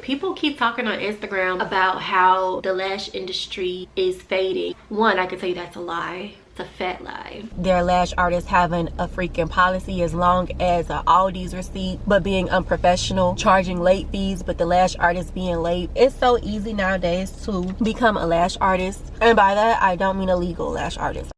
People keep talking on Instagram about how the lash industry is fading. One, I can tell you that's a lie. It's a fat lie. There are lash artists having a freaking policy as long as an Aldi's receipt, but being unprofessional, charging late fees, but the lash artist being late. It's so easy nowadays to become a lash artist. And by that, I don't mean a legal lash artist.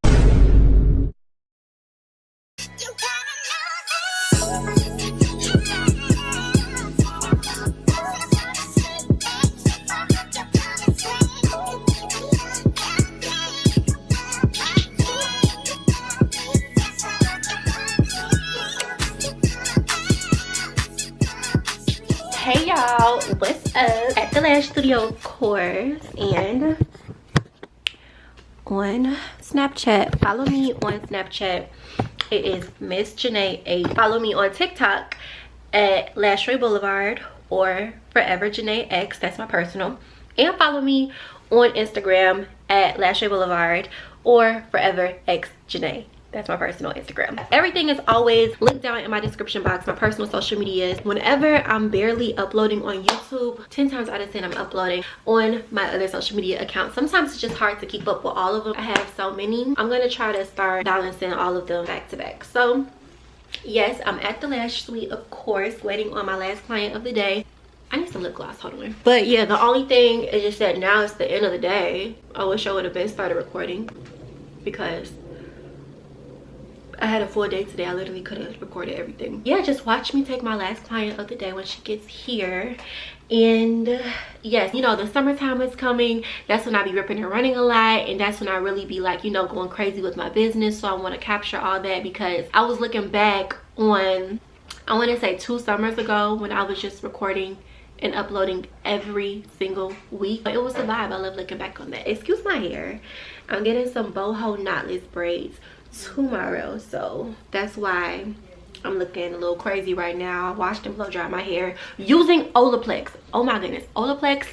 Hey y'all, what's up? At the lash studio, of course, and on Snapchat. Follow me on Snapchat. It is Miss Janae 8. Follow me on TikTok at Lash Boulevard or Forever Janae X. That's my personal. And follow me on Instagram at Lash Boulevard or foreverxjanae. That's my personal Instagram. Everything is always linked down in my description box, my personal social medias. Whenever I'm barely uploading on YouTube, 10 times out of 10 I'm uploading on my other social media accounts. Sometimes it's just hard to keep up with all of them. I have so many. I'm gonna try to start balancing all of them back to back. So yes, I'm at the lash suite, of course, waiting on my last client of the day. I need some lip gloss, hold on. But yeah, the only thing is just that now it's the end of the day. I wish I would have been started recording because I had a full day today. I literally could have recorded everything. Yeah, just watch me take my last client of the day when she gets here. And yes, you know, the summertime is coming. That's when I be ripping and running a lot, and that's when I really be like, you know, going crazy with my business. So I want to capture all that because I was looking back on, I want to say 2 summers ago, when I was just recording and uploading every single week. But it was a vibe. I love looking back on that. Excuse my hair. I'm getting some boho knotless braids tomorrow, so that's why I'm looking a little crazy right now. I washed and blow dried my hair using Olaplex. Oh my goodness, Olaplex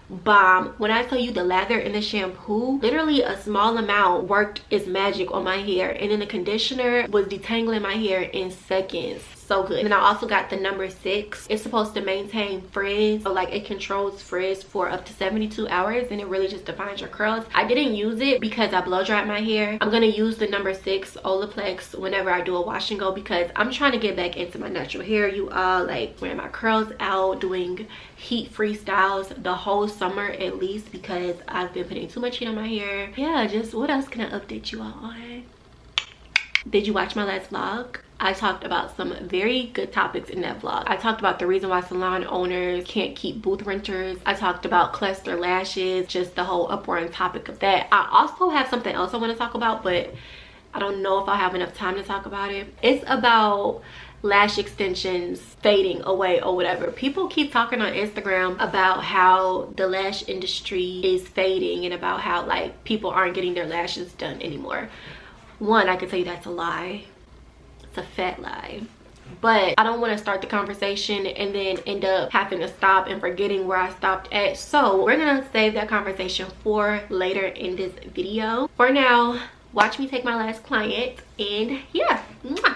bomb. When I tell you the lather in the shampoo, literally a small amount worked its magic on my hair, and then the conditioner was detangling my hair in seconds. So good. And I also got the number 6. It's supposed to maintain frizz, so like it controls frizz for up to 72 hours, and it really just defines your curls. I didn't use it because I blow dried my hair. I'm gonna use the number 6 Olaplex whenever I do a wash and go, because I'm trying to get back into my natural hair, you all. Like wearing my curls out, doing heat free styles the whole summer at least, because I've been putting too much heat on my hair. Yeah, just what else can I update you all on? Did you watch my last vlog? I talked about some very good topics in that vlog. I talked about the reason why salon owners can't keep booth renters. I talked about cluster lashes, just the whole uproar and topic of that. I also have something else I want to talk about, but I don't know if I'll have enough time to talk about it. It's about lash extensions fading away or whatever. People keep talking on Instagram about how the lash industry is fading and about how like people aren't getting their lashes done anymore. One, I can tell you that's a lie. It's a fat lie. But I don't want to start the conversation and then end up having to stop and forgetting where I stopped at. So we're gonna save that conversation for later in this video. For now, watch me take my last client, and yeah. Mwah.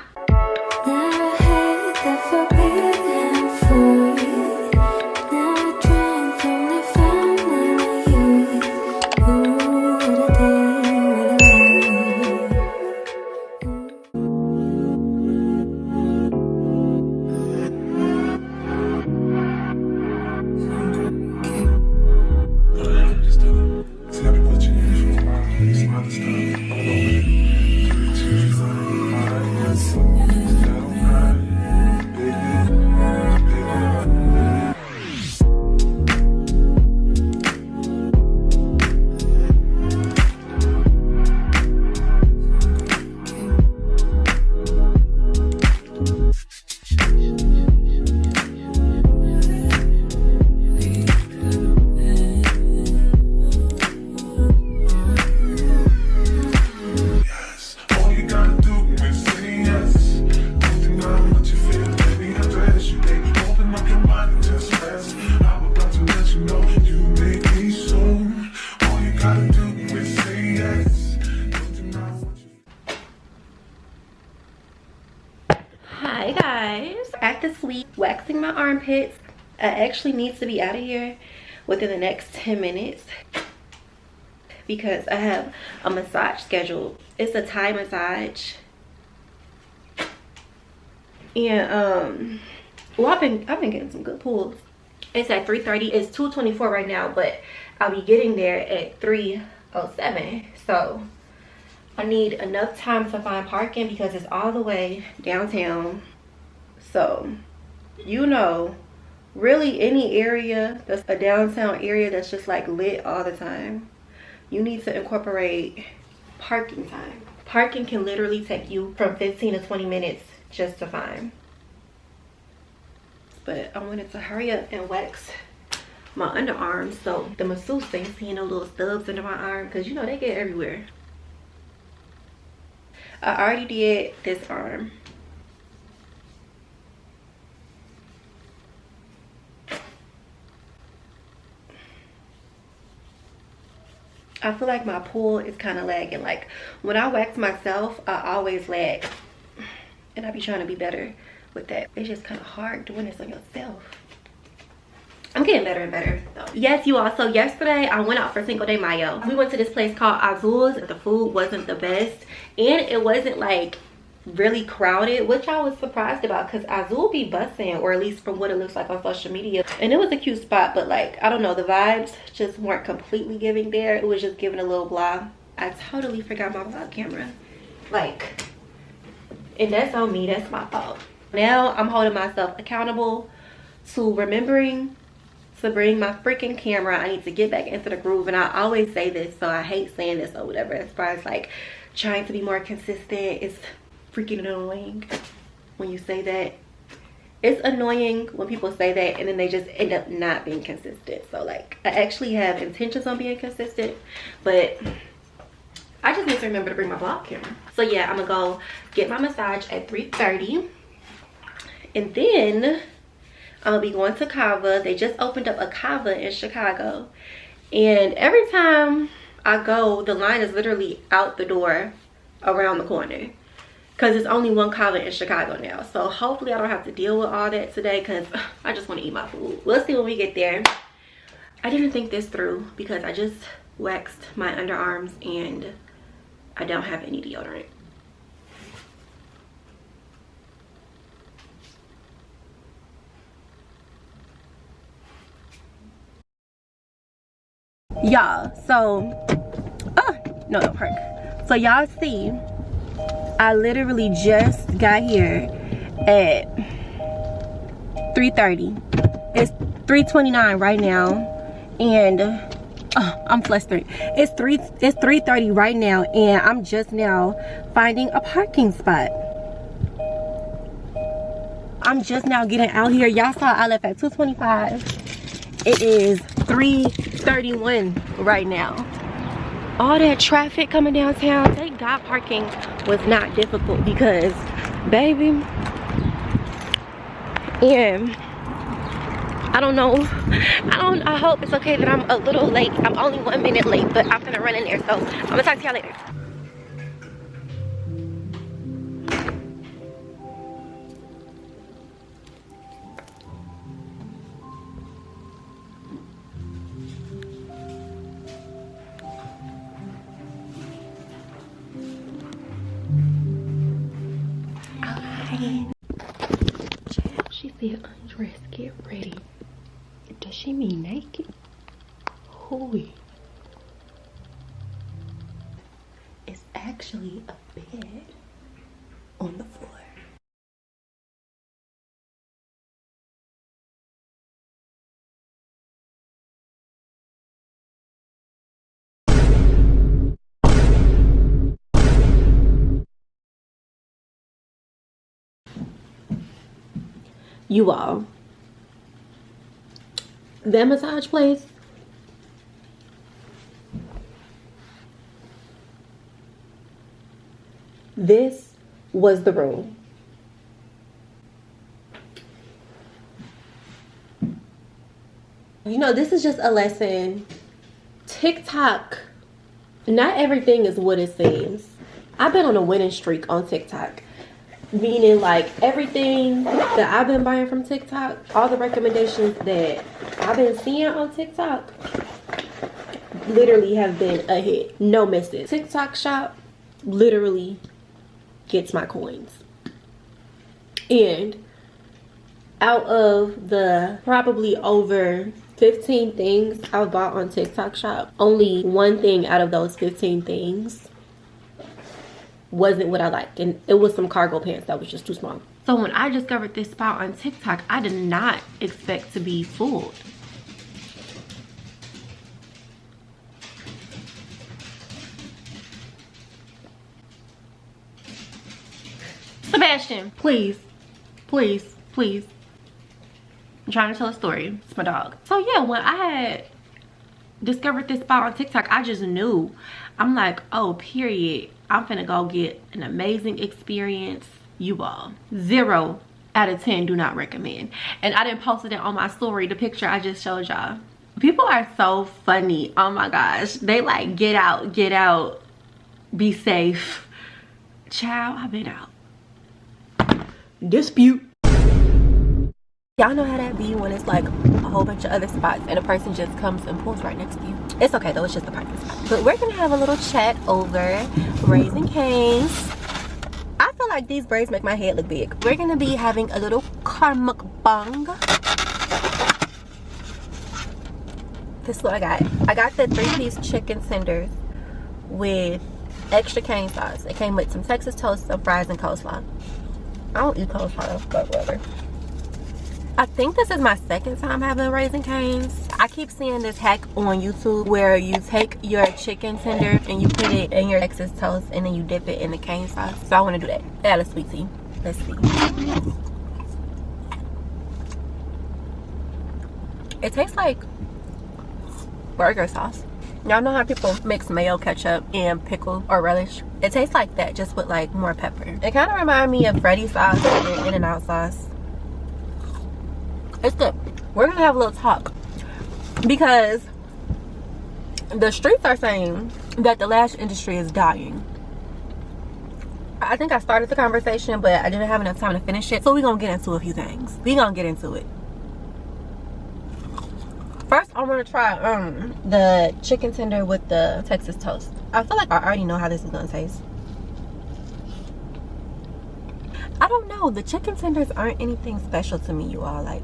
Hi guys, at the suite, waxing my armpits. I actually need to be out of here within the next 10 minutes because I have a massage scheduled. It's a Thai massage. And well, I've been getting some good pulls. It's at 3:30. It's 2:24 right now, but I'll be getting there at 3:07. So I need enough time to find parking because it's all the way downtown. So, you know, really any area that's a downtown area that's just like lit all the time, you need to incorporate parking time. Parking can literally take you from 15 to 20 minutes just to find. But I wanted to hurry up and wax my underarms so the masseuse ain't seeing no little stubs under my arm, because you know they get everywhere. I already did this arm. I feel like my pull is kind of lagging. Like when I wax myself, I always lag, and I be trying to be better with that. It's just kind of hard doing this on yourself. I'm getting better and better though. Yes, you all. So yesterday I went out for Cinco de Mayo. We went to this place called Azul's. The food wasn't the best, and it wasn't like really crowded, which I was surprised about because Azul be busting, or at least from what it looks like on social media. And it was a cute spot, but like, I don't know, the vibes just weren't completely giving there. It was just giving a little blah. I totally forgot my vlog camera. Like, and that's on me, that's my fault. Now I'm holding myself accountable to remembering to bring my freaking camera. I need to get back into the groove, and I always say this, so I hate saying this or whatever, as far as like trying to be more consistent. It's freaking annoying when you say that. It's annoying when people say that and then they just end up not being consistent. So like, I actually have intentions on being consistent, but I just need to remember to bring my vlog camera. So yeah, I'm gonna go get my massage at 3:30, and then I'm gonna be going to Kava. They just opened up a Kava in Chicago, and every time I go, the line is literally out the door around the corner, because it's only one Kava in Chicago now. So hopefully I don't have to deal with all that today, because I just want to eat my food. We'll see when we get there. I didn't think this through because I just waxed my underarms and I don't have any deodorant. Y'all, so no, don't park. So y'all see, I literally just got here at 3:30. It's 3:29 right now, and I'm flustered. It's 3:30 right now, and I'm just now finding a parking spot. I'm just now getting out here. Y'all saw I left at 2:25. It is 3:31 right now. All that traffic coming downtown. Thank God parking was not difficult, because baby, and I don't know, I hope it's okay that I'm a little late. I'm only 1 minute late, but I'm gonna run in there, so I'm gonna talk to y'all later. She said undress, get ready. Does she mean naked? Hooey. It's actually a bed on the floor. You all, that massage place, this was the room. You know, this is just a lesson. TikTok, not everything is what it seems. I've been on a winning streak on TikTok. Meaning like everything that I've been buying from TikTok, all the recommendations that I've been seeing on TikTok literally have been a hit. No misses. TikTok shop literally gets my coins. And out of the probably over 15 things I've bought on TikTok shop, only one thing out of those 15 things wasn't what I liked, and it was some cargo pants that was just too small. So when I discovered this spot on TikTok, I did not expect to be fooled. Sebastian, please, please, please. I'm trying to tell a story. It's my dog. So yeah, when I had discovered this spot on TikTok, I just knew. I'm like, oh, period. I'm finna go get an amazing experience. You all. 0 out of 10 do not recommend. And I didn't post it on my story, the picture I just showed y'all. People are so funny. Oh my gosh. They like, get out, be safe. Child, I've been out. Dispute. Y'all know how that be when it's like a whole bunch of other spots and a person just comes and pulls right next to you. It's okay though, it's just a parking spot. But we're gonna have a little chat over Raising Cane's. I feel like these braids make my head look big. We're gonna be having a little mukbang. This is what I got. I got the 3-piece chicken tenders with extra cane sauce. It came with some Texas toast, some fries, and coleslaw. I don't eat coleslaw, but whatever. I think this is my second time having Raising Cane's. I keep seeing this hack on YouTube where you take your chicken tender and you put it in your Texas toast and then you dip it in the cane sauce. So I want to do that. Add a sweet tea. Let's see. It tastes like burger sauce. Y'all know how people mix mayo, ketchup, and pickle or relish? It tastes like that, just with like more pepper. It kind of reminds me of Freddy's sauce and In-N-Out sauce. It's good. We're gonna have a little talk because the streets are saying that the lash industry is dying. I think I started the conversation, but I didn't have enough time to finish it. So we're gonna get into a few things. We're gonna get into it. First, I want to try the chicken tender with the Texas toast. I feel like I already know how this is gonna taste. I don't know. The chicken tenders aren't anything special to me, you all. Like,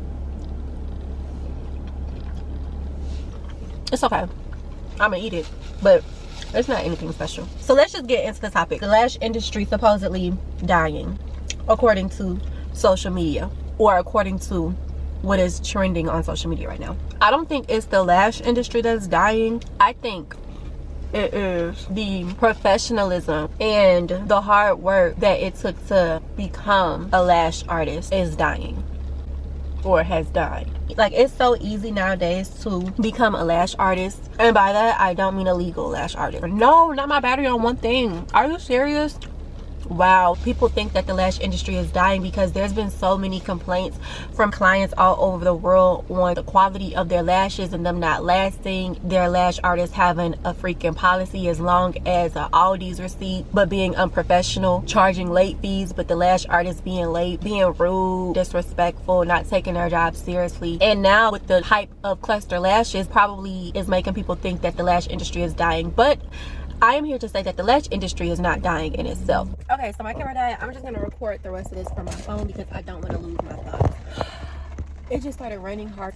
it's okay. I'm gonna eat it, but it's not anything special. So let's just get into the topic. The lash industry supposedly dying, according to social media, or according to what is trending on social media right now. I don't think it's the lash industry that's dying. I think it is the professionalism and the hard work that it took to become a lash artist is dying, or has died. Like, it's so easy nowadays to become a lash artist, and by that I don't mean a legal lash artist. No, not my battery on one thing. Are you serious? Wow, people think that the lash industry is dying because there's been so many complaints from clients all over the world on the quality of their lashes and them not lasting, their lash artists having a freaking policy as long as an Aldi's receipt, but being unprofessional, charging late fees, but the lash artists being late, being rude, disrespectful, not taking their job seriously. And now with the hype of cluster lashes, probably is making people think that the lash industry is dying. But I am here to say that the lash industry is not dying in itself. Okay, so my camera died. I'm just gonna record the rest of this from my phone because I don't want to lose my thoughts. It just started raining hard.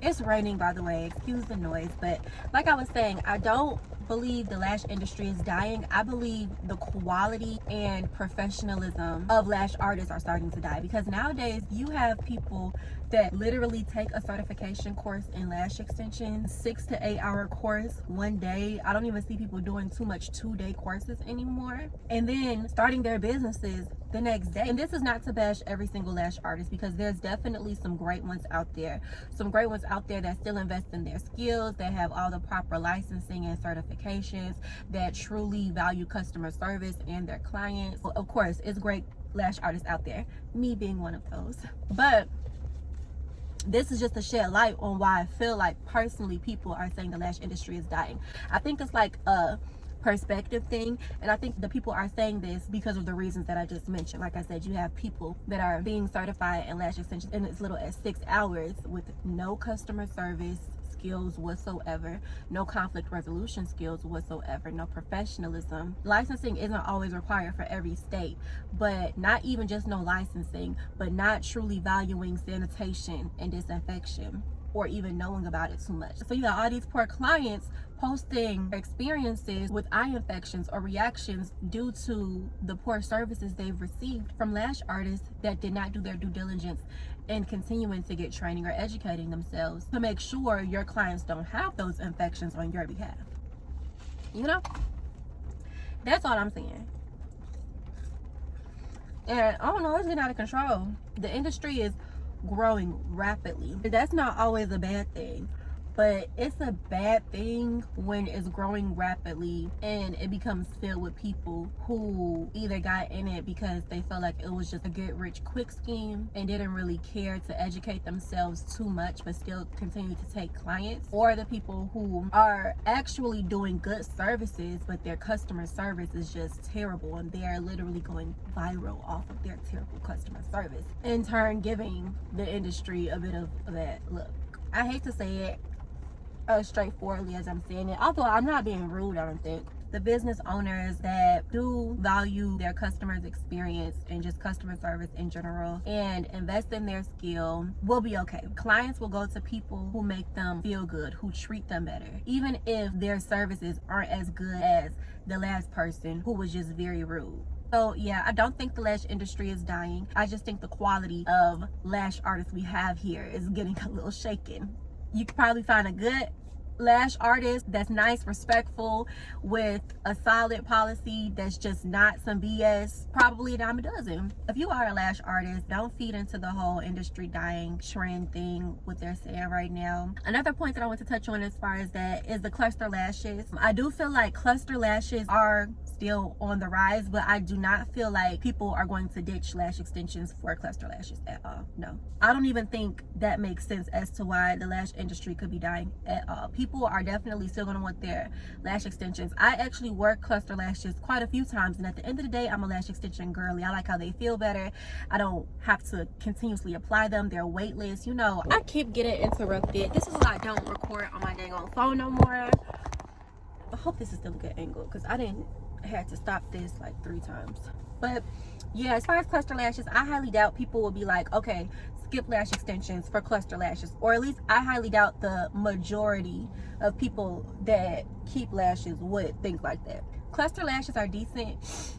It's raining, by the way, excuse the noise, but like I was saying, I don't believe the lash industry is dying. I believe the quality and professionalism of lash artists are starting to die, because nowadays you have people that literally take a certification course in lash extension, 6 to 8 hour course one day. I don't even see people doing too much 2-day courses anymore, and then starting their businesses the next day. And this is not to bash every single lash artist, because there's definitely some great ones out there, that still invest in their skills, that have all the proper licensing and certifications, that truly value customer service and their clients. Well, of course, it's great lash artists out there, me being one of those. But this is just to shed light on why I feel like personally people are saying the lash industry is dying. I think it's like a perspective thing. And I think the people are saying this because of the reasons that I just mentioned. Like I said, you have people that are being certified in lash extensions in as little as 6 hours with no customer service skills whatsoever, no conflict resolution skills whatsoever, no professionalism. Licensing isn't always required for every state, but not even just no licensing, but not truly valuing sanitation and disinfection, or even knowing about it too much. So you got all these poor clients posting experiences with eye infections or reactions due to the poor services they've received from lash artists that did not do their due diligence in continuing to get training or educating themselves to make sure your clients don't have those infections on your behalf. You know? That's all I'm saying. And I don't know, it's getting out of control. The industry is growing rapidly. That's not always a bad thing, but it's a bad thing when it's growing rapidly and it becomes filled with people who either got in it because they felt like it was just a get rich quick scheme and didn't really care to educate themselves too much but still continue to take clients, or the people who are actually doing good services but their customer service is just terrible and they're literally going viral off of their terrible customer service, in turn giving the industry a bit of a bad look. I hate to say it as straightforwardly as I'm saying it, although I'm not being rude. I don't think the business owners that do value their customers' experience and just customer service in general and invest in their skill will be okay. Clients will go to people who make them feel good, who treat them better, even if their services aren't as good as the last person who was just very rude. So yeah, I don't think the lash industry is dying. I just think the quality of lash artists we have here is getting a little shaken. You could probably find a good lash artist that's nice, respectful, with a solid policy that's just not some BS, probably a dime a dozen. If you are a lash artist, don't feed into the whole industry dying trend thing, what they're saying right now. Another point that I want to touch on as far as that is the cluster lashes. I do feel like cluster lashes are still on the rise, but I do not feel like people are going to ditch lash extensions for cluster lashes at all. No, I don't even think that makes sense as to why the lash industry could be dying at all. People are definitely still going to want their lash extensions. I actually work cluster lashes quite a few times, and at the end of the day, I'm a lash extension girly. I like how they feel better. I don't have to continuously apply them. They're weightless. You know, I keep getting interrupted. This is why I don't record on my dang on phone no more. I hope this is still a good angle because I didn't had to stop this like 3 times. But yeah, as far as cluster lashes, I highly doubt people will be like, okay, skip lash extensions for cluster lashes, or at least I highly doubt the majority of people that keep lashes would think like that. Cluster lashes are decent,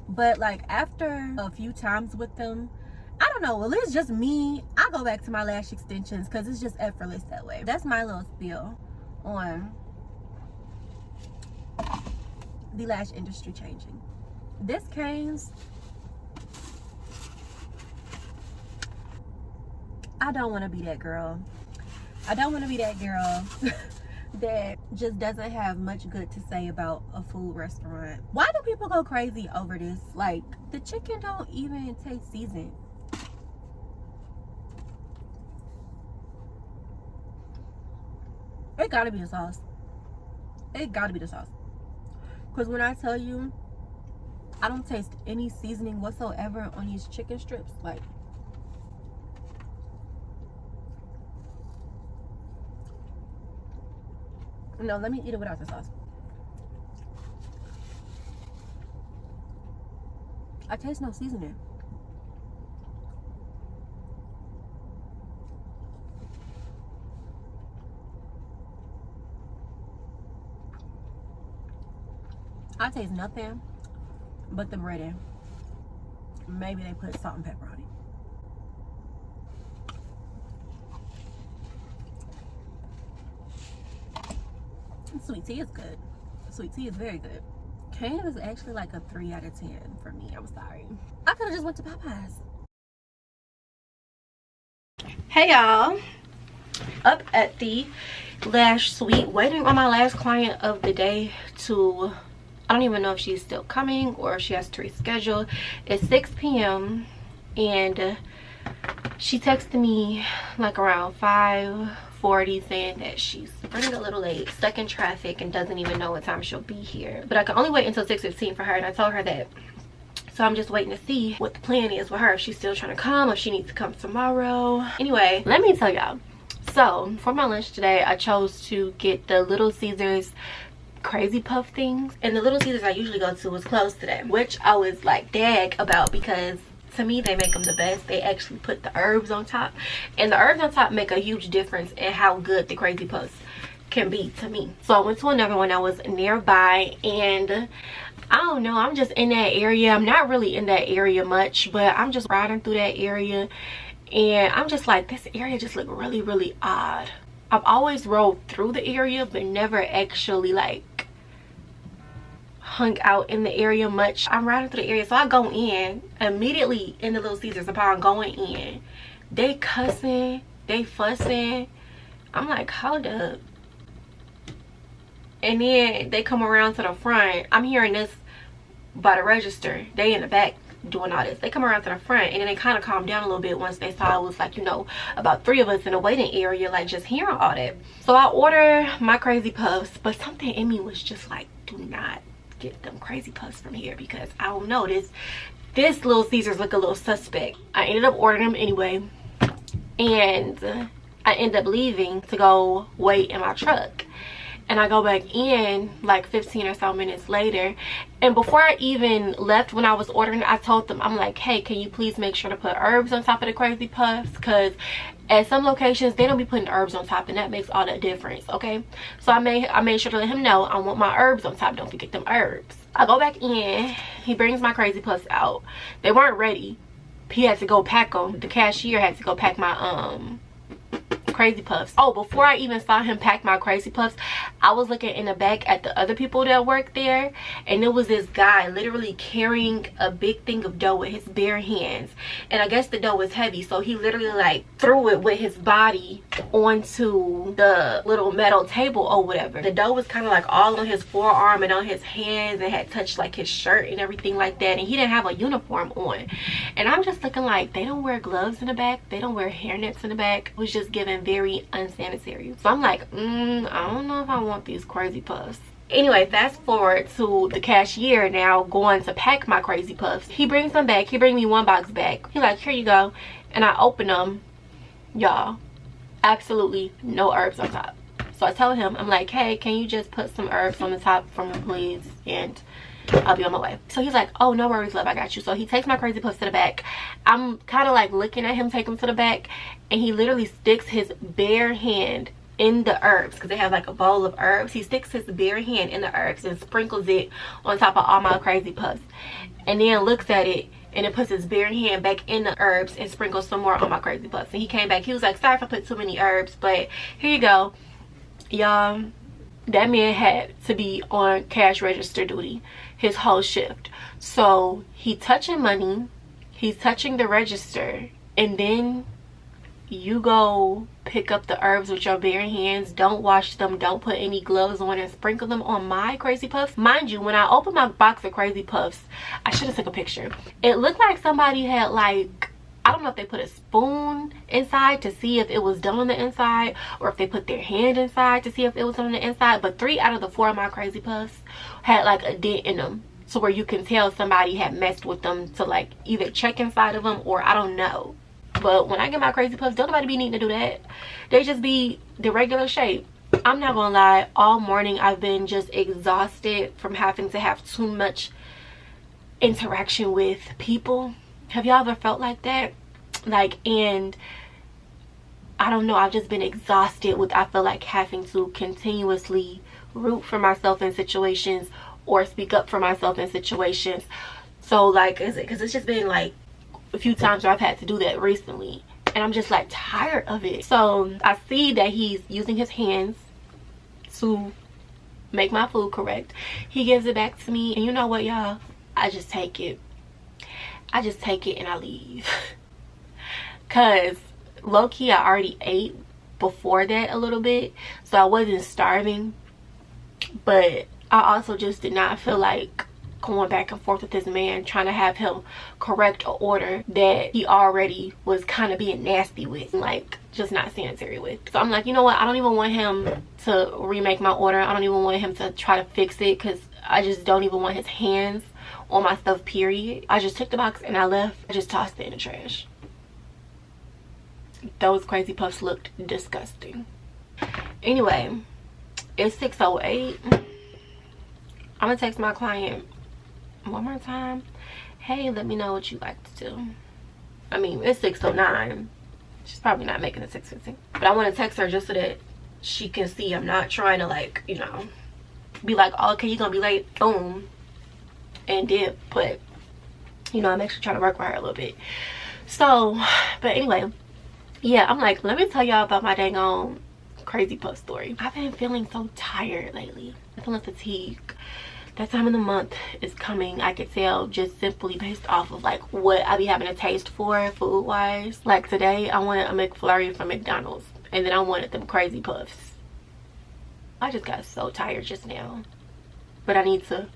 but like after a few times with them, I don't know, well, it's just me, I go back to my lash extensions because it's just effortless that way. That's my little spiel on the lash industry changing. This Tingz, I don't want to be that girl. I don't want to be that girl that just doesn't have much good to say about a food restaurant. Why do people go crazy over this? Like, the chicken don't even taste seasoned. It gotta be the sauce. It gotta be the sauce. Because when I tell you, I don't taste any seasoning whatsoever on these chicken strips. Like, no, let me eat it without the sauce. I taste no seasoning. I taste nothing but the breading. Maybe they put salt and pepper on it. Sweet tea is good. Sweet tea is very good. Tingz is actually like a 3 out of 10 for me. I'm sorry. I could have just went to Popeyes. Hey y'all. Up at the lash suite, waiting on my last client of the day to, I don't even know if she's still coming or if she has to reschedule. It's 6 p.m. and she texted me like around 5:40 2:40 saying that she's running a little late, stuck in traffic, and doesn't even know what time she'll be here. But I can only wait until 6:15 for her, and I told her that. So I'm just waiting to see what the plan is with her, if she's still trying to come, if she needs to come tomorrow. Anyway, let me tell y'all. So for my lunch today, I chose to get the Little Caesars crazy puff things, and the Little Caesars I usually go to was closed today, which I was like dag about, because to me they make them the best. They actually put the herbs on top, and the herbs on top make a huge difference in how good the crazy puffs can be to me. So I went to another one that was nearby, and I don't know, I'm just in that area. I'm not really in that area much, but I'm just riding through that area, and I'm just like, this area just look really, really odd. I've always rode through the area, but never actually like hung out in the area much. I'm riding through the area, so I go in immediately in the Little Caesars. Upon going in, they cussing, they fussing. I'm like, hold up. And then they come around to the front. I'm hearing this by the register. They in the back doing all this. They come around to the front, and then they kind of calmed down a little bit once they saw it was like, you know, about 3 of us in the waiting area, like just hearing all that. So I order my crazy puffs, but something in me was just like, do not get them crazy puffs from here, because I don't know, this Little Caesars look a little suspect. I ended up ordering them anyway, and I ended up leaving to go wait in my truck. And I go back in like 15 or so minutes later, and before I even left, when I was ordering, I told them, I'm like, hey, can you please make sure to put herbs on top of the crazy puffs, because at some locations they don't be putting herbs on top, and that makes all the difference. Okay, so I made sure to let him know I want my herbs on top, don't forget them herbs. I go back in, he brings my crazy puffs out. They weren't ready. He had to go pack them. The cashier had to go pack my crazy puffs. Oh, before I even saw him pack my crazy puffs, I was looking in the back at the other people that work there, and there was this guy literally carrying a big thing of dough with his bare hands, and I guess the dough was heavy, so he literally like threw it with his body onto the little metal table or whatever. The dough was kind of like all on his forearm and on his hands, and had touched like his shirt and everything like that, and he didn't have a uniform on. And I'm just looking like, they don't wear gloves in the back, they don't wear hairnets in the back. It was just giving very unsanitary. So I'm like, I don't know if I want these crazy puffs. Anyway, fast forward to the cashier now going to pack my crazy puffs. He brings them back. He brings me one box back. He's like, here you go. And I open them. Y'all, absolutely no herbs on top. So I tell him, I'm like, hey, can you just put some herbs on the top for me, please? And I'll be on my way. So he's like, oh, no worries, love, I got you. So he takes my crazy puffs to the back. I'm kind of like looking at him take them to the back, and he literally sticks his bare hand in the herbs, because they have like a bowl of herbs. He sticks his bare hand in the herbs and sprinkles it on top of all my crazy puffs, and then looks at it and then puts his bare hand back in the herbs and sprinkles some more on my crazy puffs. And he came back, he was like, sorry if I put too many herbs, but here you go. Y'all, that man had to be on cash register duty his whole shift. So he touching money, he's touching the register, and then you go pick up the herbs with your bare hands, don't wash them, don't put any gloves on, and sprinkle them on my crazy puffs. Mind you, when I opened my box of crazy puffs, I should have took a picture. It looked like somebody had like, I don't know if they put a spoon inside to see if it was done on the inside, or if they put their hand inside to see if it was on the inside, but 3 out of the 4 of my crazy puffs had like a dent in them, so where you can tell somebody had messed with them to like either check inside of them, or I don't know. But when I get my crazy puffs, don't nobody be needing to do that. They just be the regular shape. I'm not gonna lie, all morning I've been just exhausted from having to have too much interaction with people. Have y'all ever felt like that? Like, and I don't know, I've just been exhausted with, I feel like, having to continuously root for myself in situations or speak up for myself in situations. So like, because it's just been like a few times where I've had to do that recently, and I'm just like tired of it. So I see that he's using his hands to make my food correct. He gives it back to me, and you know what, y'all, I just take it. I just take it and I leave. Cause low-key I already ate before that a little bit, so I wasn't starving, but I also just did not feel like going back and forth with this man, trying to have him correct an order that he already was kind of being nasty with, like just not sanitary with. So I'm like, you know what, I don't even want him to remake my order. I don't even want him to try to fix it, because I just don't even want his hands on my stuff, period. I just took the box and I left. I just tossed it in the trash. Those crazy puffs looked disgusting. Anyway, it's 6:08. I'm gonna text my client one more time. Hey, let me know what you like to do. I mean, it's 6:09. She's probably not making it 6:15, but I want to text her just so that she can see I'm not trying to, like, you know, be like, oh, okay, you're gonna be late, boom, and dip. But you know, I'm actually trying to work with her a little bit. So, but anyway, yeah, I'm like, let me tell y'all about my dang on crazy puff story. I've been feeling so tired lately. I'm feeling fatigued. That time of the month is coming. I could tell just simply based off of like what I be having a taste for food wise. Like today I wanted a McFlurry from McDonald's, and then I wanted them crazy puffs. I just got so tired just now, but I need to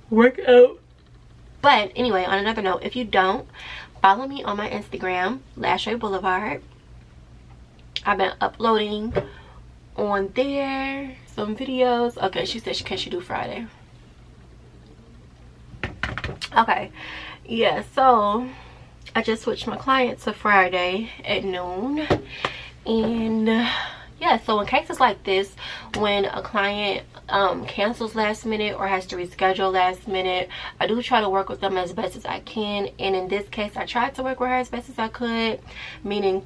work out. But anyway, on another note, if you don't follow me on my Instagram, Lash Boulevard, I've been uploading on there some videos. Okay, she said can she do Friday? Okay, yeah, so I just switched my client to Friday at noon. And yeah, so in cases like this, when a client cancels last minute or has to reschedule last minute, I do try to work with them as best as I can. And in this case, I tried to work with her as best as I could, meaning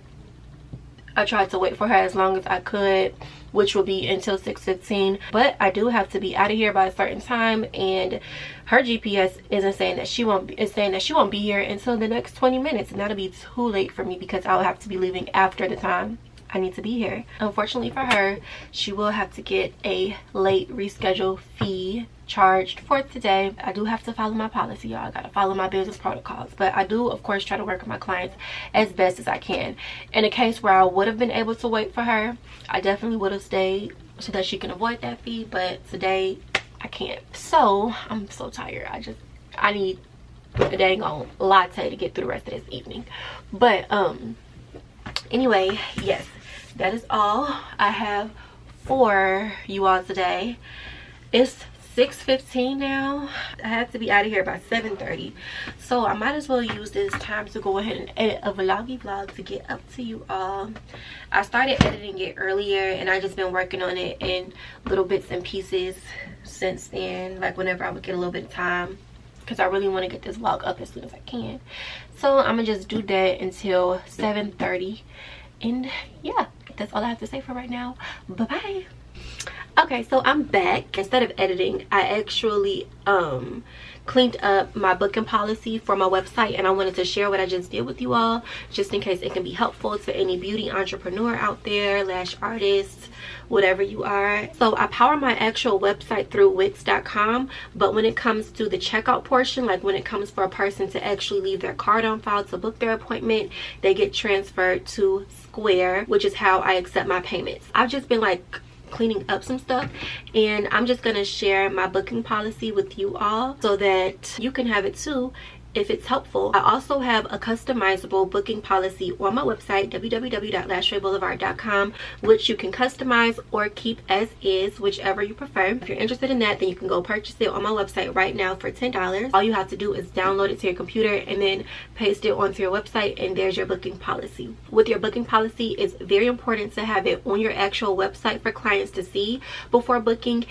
I tried to wait for her as long as I could, which will be until 6:15. But I do have to be out of here by a certain time, and her GPS isn't saying that she won't be, it's saying that she won't be here until the next 20 minutes, and that'll be too late for me because I'll have to be leaving after the time I need to be here. Unfortunately for her, she will have to get a late reschedule fee charged for today. I do have to follow my policy, y'all. I gotta follow my business protocols, but I do of course try to work with my clients as best as I can. In a case where I would have been able to wait for her, I definitely would have stayed so that she can avoid that fee, but today I can't. So I'm so tired. I need a dang on latte to get through the rest of this evening. But anyway, yes, that is all I have for you all today. It's 6:15 now. I have to be out of here by 7:30, so I might as well use this time to go ahead and edit a vlog to get up to you all. I started editing it earlier, and I just been working on it in little bits and pieces since then, like whenever I would get a little bit of time, because I really want to get this vlog up as soon as I can. So I'm gonna just do that until 7:30, and yeah, that's all I have to say for right now. Bye bye. Okay, so I'm back. Instead of editing, I actually cleaned up my booking policy for my website, and I wanted to share what I just did with you all, just in case it can be helpful to any beauty entrepreneur out there, lash artist, whatever you are. So I power my actual website through wix.com, but when it comes to the checkout portion, like when it comes for a person to actually leave their card on file to book their appointment, they get transferred to Square, which is how I accept my payments. I've just been like cleaning up some stuff, and I'm just gonna share my booking policy with you all so that you can have it too if it's helpful. I also have a customizable booking policy on my website, www.lashboulevard.com, which you can customize or keep as is, whichever you prefer. If you're interested in that, then you can go purchase it on my website right now for $10. All you have to do is download it to your computer and then paste it onto your website, and there's your booking policy. With your booking policy, it's very important to have it on your actual website for clients to see before booking,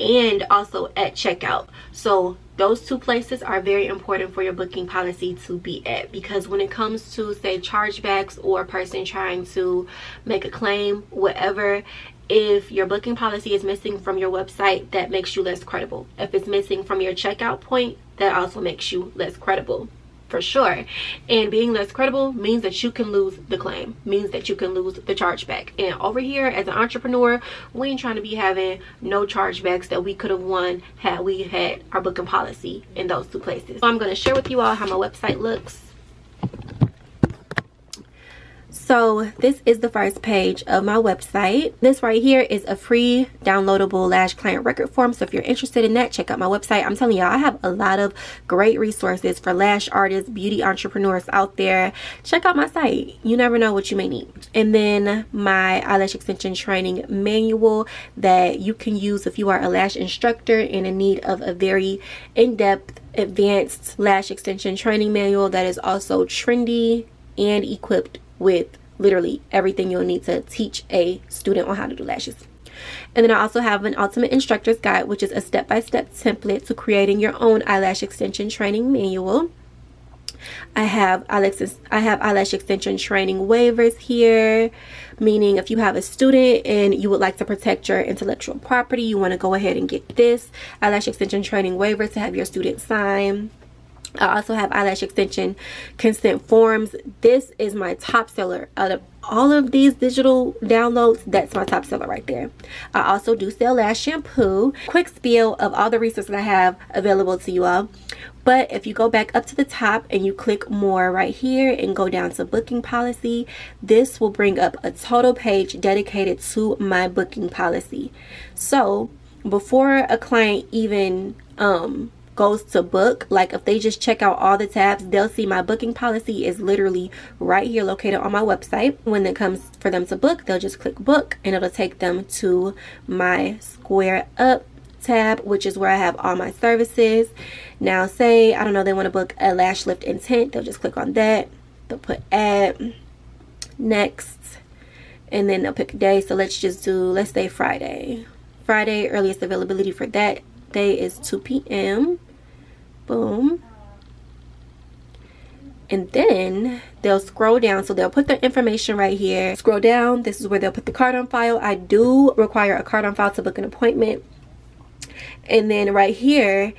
and also at checkout. So those two places are very important for your booking policy to be at, because when it comes to, say, chargebacks or a person trying to make a claim, whatever, if your booking policy is missing from your website, that makes you less credible. If it's missing from your checkout point, that also makes you less credible, for sure. And being less credible means that you can lose the claim, means that you can lose the chargeback. And over here as an entrepreneur, we ain't trying to be having no chargebacks that we could have won had we had our booking policy in those two places. So I'm going to share with you all how my website looks. So this is the first page of my website. This right here is a free downloadable Lash client record form. So if you're interested in that, check out my website. I'm telling y'all, I have a lot of great resources for lash artists, beauty entrepreneurs out there. Check out my site. You never know what you may need. And then my eyelash extension training manual that you can use if you are a lash instructor and in need of a very in-depth, advanced lash extension training manual that is also trendy and equipped with literally everything you'll need to teach a student on how to do lashes. And then I also have an ultimate instructor's guide, which is a step-by-step template to creating your own eyelash extension training manual. I have eyelash extension training waivers here, meaning if you have a student and you would like to protect your intellectual property, you want to go ahead and get this eyelash extension training waiver to have your student sign. I also have eyelash extension consent forms. This is my top seller out of all of these digital downloads. That's my top seller right there. I also do sell lash shampoo. Quick spiel of all the resources I have available to you all. But if you go back up to the top and you click more right here and go down to booking policy, this will bring up a total page dedicated to my booking policy. So before a client even goes to book, like if they just check out all the tabs, they'll see my booking policy is literally right here located on my website. When it comes for them to book, they'll just click book and it'll take them to my square up tab, which is where I have all my services. Now say, I don't know, they want to book a lash lift intent, they'll just click on that. They'll put add, next, and then they'll pick a day. So let's say Friday. Earliest availability for that day is 2 p.m. Boom. And then they'll scroll down, so they'll put their information right here. Scroll down, this is where they'll put the card on file. I do require a card on file to book an appointment. And then right here,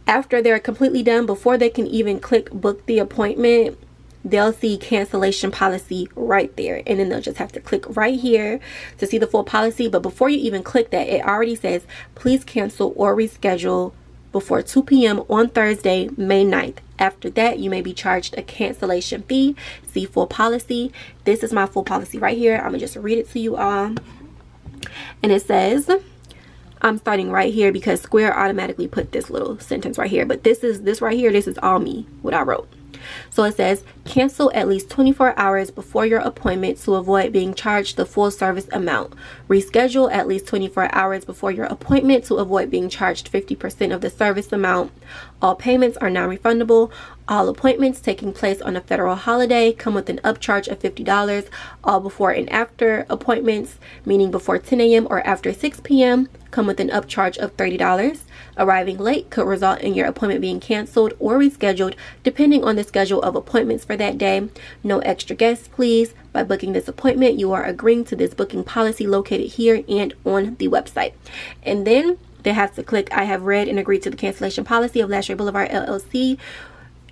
after they're completely done, before they can even click book the appointment, they'll see cancellation policy right there, and then they'll just have to click right here to see the full policy. But before you even click that, it already says please cancel or reschedule before 2 p.m. on Thursday, May 9th. After that, you may be charged a cancellation fee. See full policy. This is my full policy right here. I'm gonna just read it to you all. And it says, I'm starting right here because Square automatically put this little sentence right here, but this right here, this is all me, what I wrote. So it says, cancel at least 24 hours before your appointment to avoid being charged the full service amount. Reschedule at least 24 hours before your appointment to avoid being charged 50% of the service amount. All payments are non-refundable. All appointments taking place on a federal holiday come with an upcharge of $50. All before and after appointments, meaning before 10 a.m. or after 6 p.m., come with an upcharge of $30. Arriving late could result in your appointment being canceled or rescheduled depending on the schedule of appointments for that day. No extra guests, please. By booking this appointment, you are agreeing to this booking policy located here and on the website. And then they have to click I have read and agreed to the cancellation policy of Lash Boulevard LLC,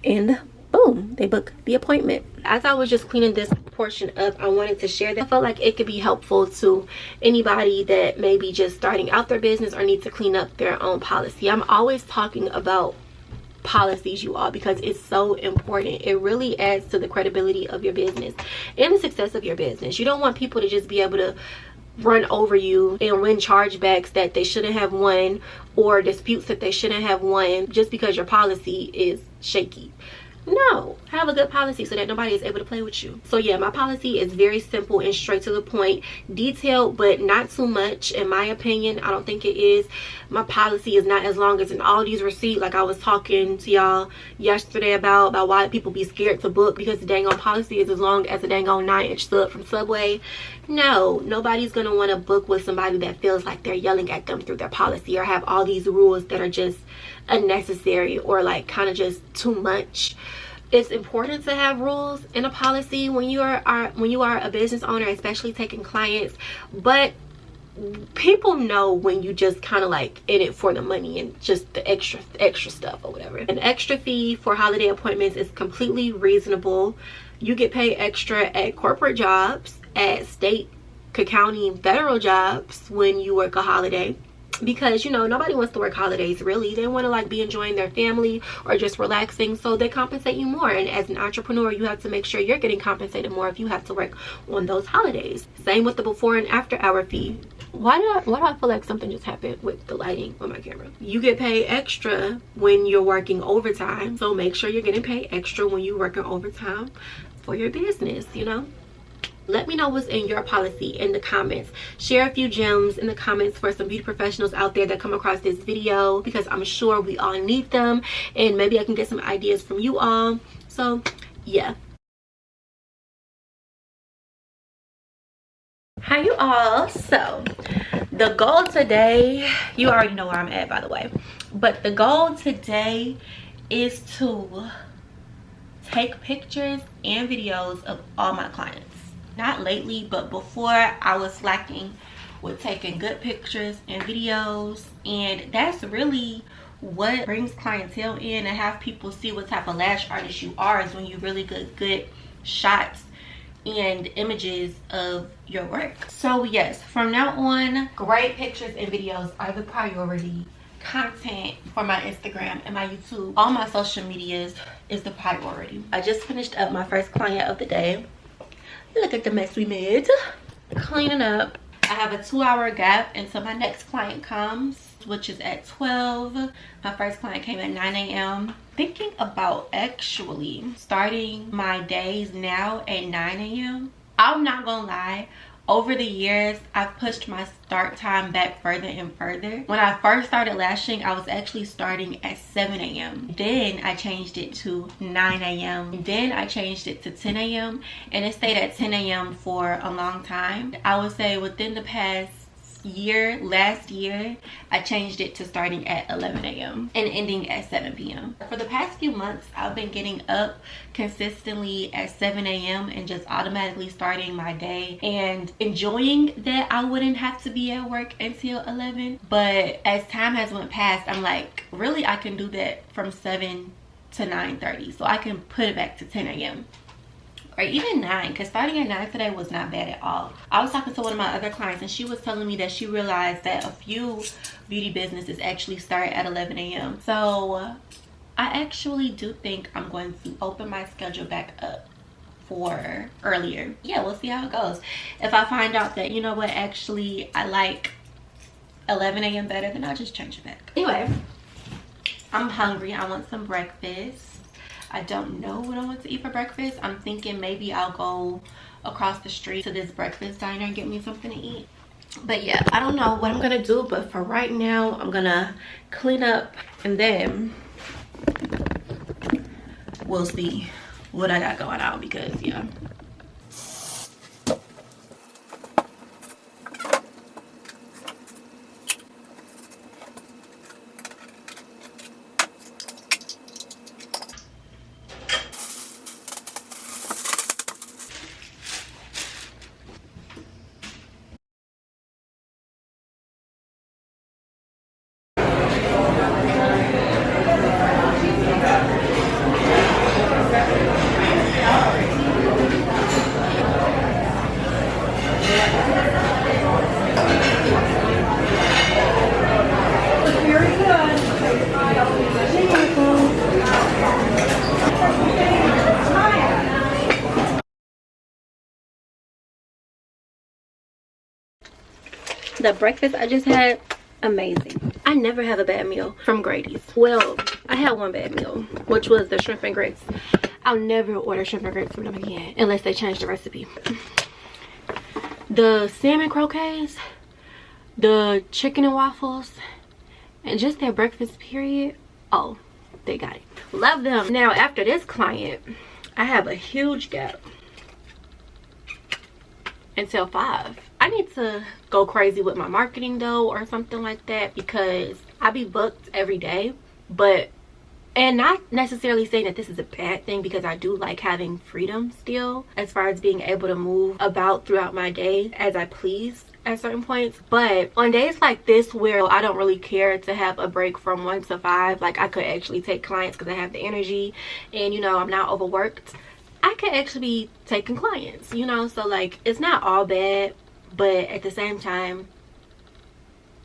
and boom, they book the appointment. As I was just cleaning this portion up, I wanted to share that. I felt like it could be helpful to anybody that may be just starting out their business or need to clean up their own policy. I'm always talking about policies, you all, because it's so important. It really adds to the credibility of your business and the success of your business. You don't want people to just be able to run over you and win chargebacks that they shouldn't have won, or disputes that they shouldn't have won, just because your policy is shaky. No, have a good policy so that nobody is able to play with you. So yeah, my policy is very simple and straight to the point, detailed but not too much in my opinion. I don't think it is. My policy is not as long as an Aldi's receipt, like I was talking to y'all yesterday about why people be scared to book because the dang on policy is as long as a dang on 9-inch sub from Subway. No, nobody's gonna want to book with somebody that feels like they're yelling at them through their policy or have all these rules that are just unnecessary or like kind of just too much. It's important to have rules in a policy when you are a business owner, especially taking clients, but people know when you just kind of like in it for the money and just the extra stuff or whatever. An extra fee for holiday appointments is completely reasonable. You get paid extra at corporate jobs, at state, county, and federal jobs when you work a holiday. because you know nobody wants to work holidays really. They want to like be enjoying their family or just relaxing, so they compensate you more. And as an entrepreneur, you have to make sure you're getting compensated more if you have to work on those holidays. Same with the before and after hour fee. Why do I feel like something just happened with the lighting on my camera? You get paid extra when you're working overtime, so make sure you're getting paid extra when you're working overtime for your business, you know. Let me know what's in your policy in the comments. Share a few gems in the comments for some beauty professionals out there that come across this video, because I'm sure we all need them, and maybe I can get some ideas from you all. So yeah. Hi you all. So the goal today, you already know where I'm at by the way, but the goal today is to take pictures and videos of all my clients. Not lately, but before I was slacking with taking good pictures and videos, and that's really what brings clientele in and have people see what type of lash artist you are, is when you really get good shots and images of your work. So yes, from now on, great pictures and videos are the priority. Content for my Instagram and my YouTube, all my social medias is the priority. I just finished up my first client of the day. Look at the mess we made. Cleaning up. I have a 2-hour gap until my next client comes, which is at 12. My first client came at 9 a.m. Thinking about actually starting my days now at 9 a.m. I'm not gonna lie, over the years I've pushed my start time back further and further. When I first started lashing, I was actually starting at 7 a.m. Then I changed it to 9 a.m. Then I changed it to 10 a.m. and it stayed at 10 a.m. for a long time. I would say within the past year, last year, I changed it to starting at 11 a.m. and ending at 7 p.m. For the past few months, I've been getting up consistently at 7 a.m. and just automatically starting my day and enjoying that I wouldn't have to be at work until 11. But as time has went past, I'm like, really, I can do that from 7 to 9:30, so I can put it back to 10 a.m. or even 9, because starting at 9 today was not bad at all. I was talking to one of my other clients and she was telling me that she realized that a few beauty businesses actually start at 11 a.m. So I actually do think I'm going to open my schedule back up for earlier. Yeah, we'll see how it goes. If I find out that, you know what, actually I like 11 a.m. better, then I'll just change it back. Anyway, I'm hungry. I want some breakfast. I don't know what I want to eat for breakfast. I'm thinking maybe I'll go across the street to this breakfast diner and get me something to eat. But yeah, I don't know what I'm gonna do, but for right now, I'm gonna clean up and then we'll see what I got going on, because yeah. The breakfast I just had, amazing. I never have a bad meal from Grady's. Well, I had one bad meal, which was the shrimp and grits. I'll never order shrimp and grits from them again unless they change the recipe. The salmon croquettes, the chicken and waffles, and just their breakfast period, oh, they got it. Love them. Now after this client, I have a huge gap until 5. I need to go crazy with my marketing though, or something like that, because I be booked every day. But, and not necessarily saying that this is a bad thing, because I do like having freedom still as far as being able to move about throughout my day as I please at certain points. But on days like this where I don't really care to have a break from 1 to 5, like I could actually take clients because I have the energy and, you know, I'm not overworked, I could actually be taking clients, you know. So like, it's not all bad, but at the same time,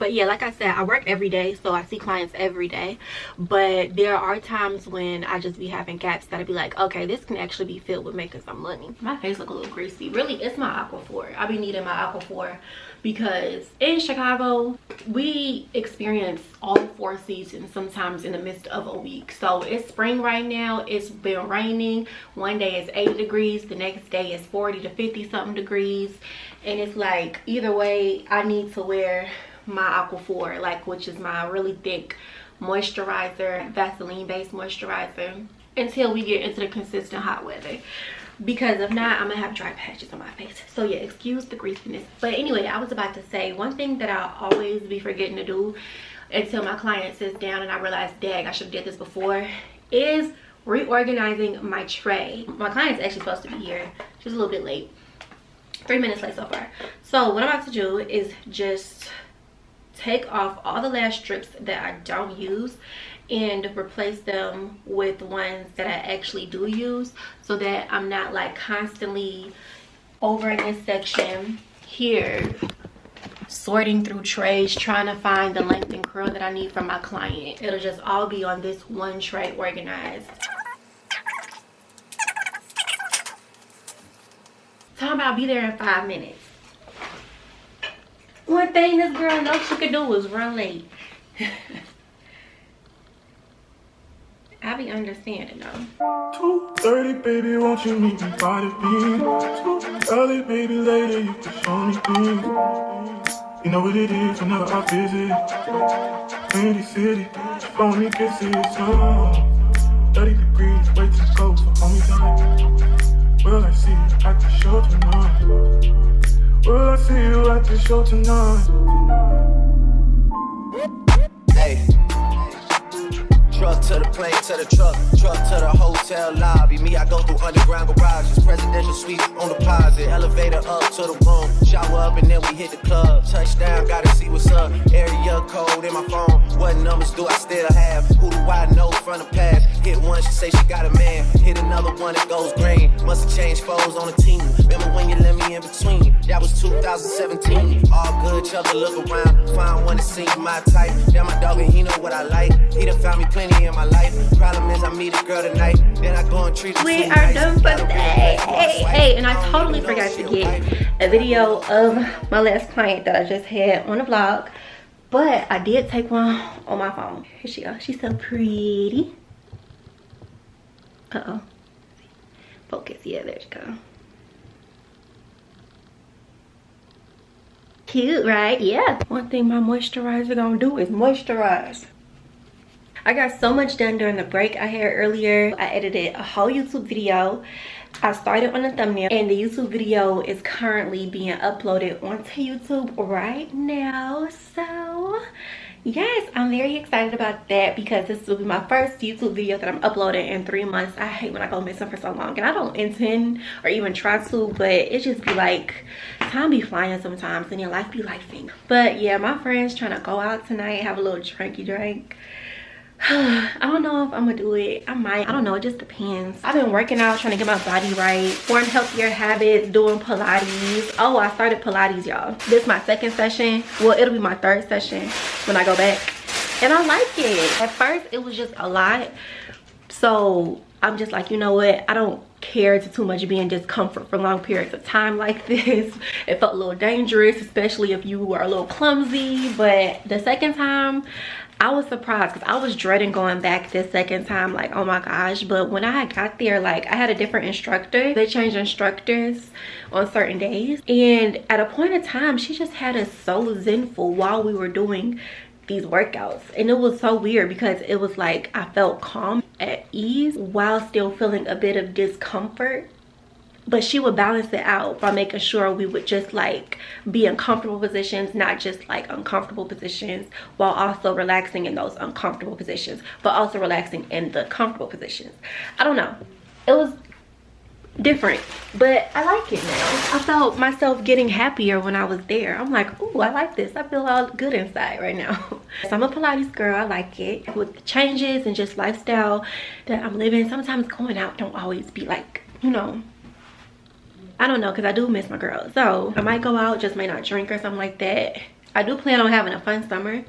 But yeah, like I said, I work every day, so I see clients every day. But there are times when I just be having gaps that I be like, okay, this can actually be filled with making some money. My face look a little greasy. Really, it's my Aquaphor. I be needing my Aquaphor because in Chicago, we experience all 4 seasons sometimes in the midst of a week. So it's spring right now. It's been raining. One day it's 80 degrees. The next day is 40 to 50 something degrees. And it's like, either way, I need to wear my Aquaphor, like, which is my really thick moisturizer, Vaseline based moisturizer, until we get into the consistent hot weather, because if not, I'm gonna have dry patches on my face. So yeah, excuse the greasiness. But anyway, I was about to say, one thing that I always be forgetting to do until my client sits down and I realize, dang, I should have did this before, is reorganizing my tray. My client's actually supposed to be here, just a little bit late, 3 minutes late so far. So what I'm about to do is just take off all the lash strips that I don't use and replace them with ones that I actually do use, so that I'm not like constantly over in this section here sorting through trays trying to find the length and curl that I need from my client. It'll just all be on this one tray organized. Talking about be there in 5 minutes. One thing this girl knows she could do is run late. I be understanding though. 2:30, baby, won't you meet me by the beach? Too early, baby, later you can show me things. You know what it is whenever I visit. Windy city, phony kisses, 30 degrees, way too cold, so hold me tight. Will I see you at the show tonight? Will I see you at the show tonight? Hey. Truck to the plane, to the truck to the hotel lobby. Me, I go through underground garages, presidential suite on deposit, elevator up to the room, shower up and then we hit the club. Touchdown, gotta see what's up. Area code in my phone. What numbers do I still have? Who do I know from the past? Hit one, she say she got a man. Hit another one, it goes green. Must have changed foes on the team. Remember when you let me in between? That was 2017. All good, chubby, look around. Find one that seems my type. Damn, my dog, and he know what I like. He done found me plenty in my life. Problem is I meet a girl tonight, then I go and treat her. We are done for the day. Hey, and I totally forgot to get a video of my last client that I just had on the vlog, but I did take one on my phone. Here she goes. She's so pretty. Uh-oh. Focus. Yeah, there you go. Cute, right? Yeah. One thing my moisturizer gonna do is moisturize. I got so much done during the break I had earlier. I edited a whole YouTube video. I started on the thumbnail, and the YouTube video is currently being uploaded onto YouTube right now. So yes, I'm very excited about that because this will be my first YouTube video that I'm uploading in 3 months. I hate when I go missing for so long, and I don't intend or even try to, but it just be like, time be flying sometimes and your life be lifing. But yeah, my friend's trying to go out tonight, have a little drinky drink. I don't know if I'm gonna do it. I might. I don't know. It just depends. I've been working out, trying to get my body right, form healthier habits, doing Pilates. Oh, I started Pilates, y'all. This is my 2nd session. Well, it'll be my 3rd session when I go back. And I like it. At first, it was just a lot. So I'm just like, you know what? I don't care to too much be in discomfort for long periods of time like this. It felt a little dangerous, especially if you were a little clumsy. But the 2nd time, I was surprised because I was dreading going back this 2nd time, like, oh my gosh. But when I got there, like, I had a different instructor. They changed instructors on certain days, and at a point in time, she just had us so zenful while we were doing these workouts. And it was so weird because it was like I felt calm, at ease, while still feeling a bit of discomfort. But she would balance it out by making sure we would just like be in comfortable positions, not just like uncomfortable positions, while also relaxing in those uncomfortable positions, but also relaxing in the comfortable positions. I don't know. It was different, but I like it now. I felt myself getting happier when I was there. I'm like, oh, I like this. I feel all good inside right now. So I'm a Pilates girl. I like it. With the changes and just lifestyle that I'm living, sometimes going out don't always be like, you know, I don't know, because I do miss my girls. So I might go out, just may not drink or something like that. I do plan on having a fun summer,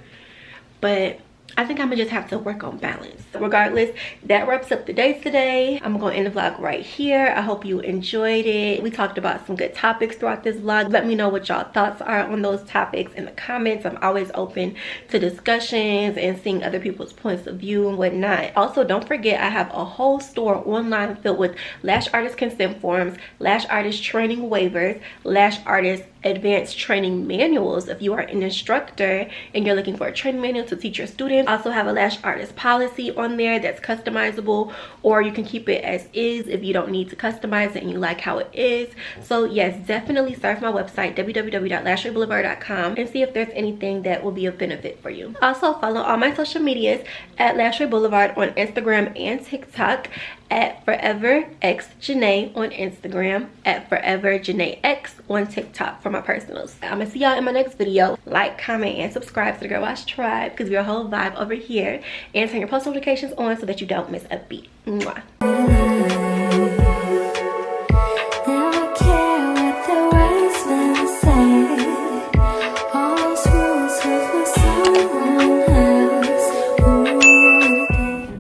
but I think I'm gonna just have to work on balance. Regardless, that wraps up the day today. I'm gonna end the vlog right here. I hope you enjoyed it. We talked about some good topics throughout this vlog. Let me know what y'all thoughts are on those topics in the comments. I'm always open to discussions and seeing other people's points of view and whatnot. Also, don't forget I have a whole store online filled with lash artist consent forms, lash artist training waivers, lash artist advanced training manuals if you are an instructor and you're looking for a training manual to teach your students. Also have a lash artist policy on there that's customizable, or you can keep it as is if you don't need to customize it and you like how it is. So yes, definitely surf my website www.lashboulevard.com and see if there's anything that will be of benefit for you. Also follow all my social medias at Lash Boulevard on Instagram and TikTok, at foreverxjanae on Instagram, at foreverxjanaex on TikTok for my personals. I'm gonna see y'all in my next video. Like, comment, and subscribe to the Girl Wash Tribe because we're a whole vibe over here. And turn your post notifications on so that you don't miss a beat. Mwah.